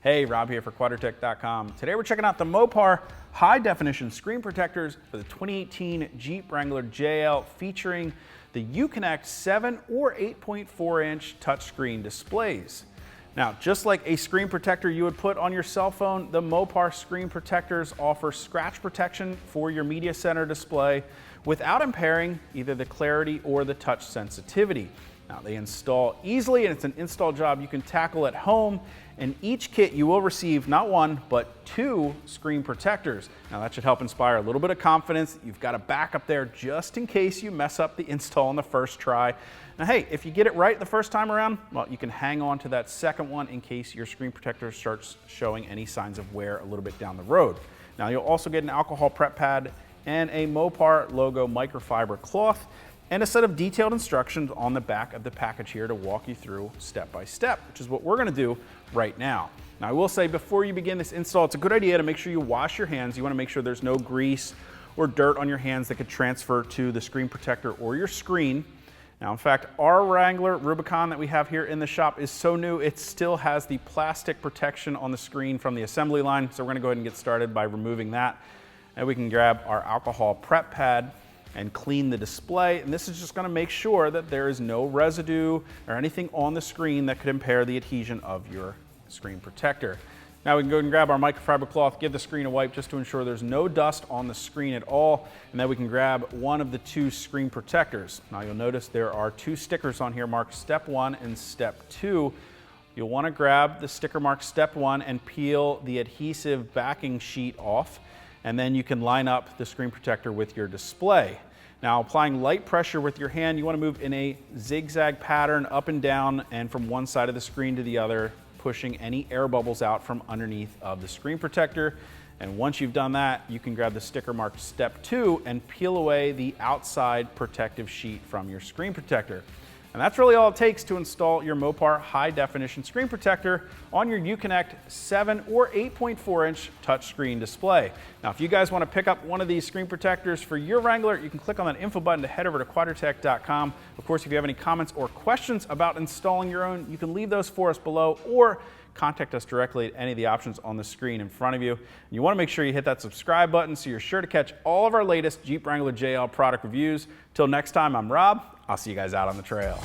Hey, Rob here for Quadratec.com. Today we're checking out the Mopar high definition screen protectors for the 2018 Jeep Wrangler JL featuring the UConnect 7 or 8.4 inch touchscreen displays. Now, just like a screen protector you would put on your cell phone, the Mopar screen protectors offer scratch protection for your media center display without impairing either the clarity or the touch sensitivity. Now, they install easily, and it's an install job you can tackle at home. In each kit, you will receive not one, but 2 screen protectors. Now, that should help inspire a little bit of confidence. You've got a backup there just in case you mess up the install on the first try. Now, hey, if you get it right the first time around, well, you can hang on to that second one in case your screen protector starts showing any signs of wear a little bit down the road. Now, you'll also get an alcohol prep pad and a Mopar logo microfiber cloth, and a set of detailed instructions on the back of the package here to walk you through step by step, which is what we're gonna do right now. Now, I will say before you begin this install, it's a good idea to make sure you wash your hands. You wanna make sure there's no grease or dirt on your hands that could transfer to the screen protector or your screen. Now, in fact, our Wrangler Rubicon that we have here in the shop is so new, it still has the plastic protection on the screen from the assembly line. So we're gonna go ahead and get started by removing that. And we can grab our alcohol prep pad and clean the display. And this is just gonna make sure that there is no residue or anything on the screen that could impair the adhesion of your screen protector. Now we can go and grab our microfiber cloth, give the screen a wipe just to ensure there's no dust on the screen at all. And then we can grab one of the 2 screen protectors. Now you'll notice there are 2 stickers on here marked step 1 and step 2. You'll wanna grab the sticker marked step 1 and peel the adhesive backing sheet off. And then you can line up the screen protector with your display. Now, applying light pressure with your hand, you want to move in a zigzag pattern up and down and from one side of the screen to the other, pushing any air bubbles out from underneath of the screen protector. And once you've done that, you can grab the sticker marked step 2 and peel away the outside protective sheet from your screen protector. And that's really all it takes to install your Mopar high definition screen protector on your UConnect 7 or 8.4 inch touchscreen display. Now, if you guys want to pick up one of these screen protectors for your Wrangler, you can click on that info button to head over to Quadratec.com. Of course, if you have any comments or questions about installing your own, you can leave those for us below or contact us directly at any of the options on the screen in front of you. You want to make sure you hit that subscribe button so you're sure to catch all of our latest Jeep Wrangler JL product reviews. Till next time, I'm Rob. I'll see you guys out on the trail.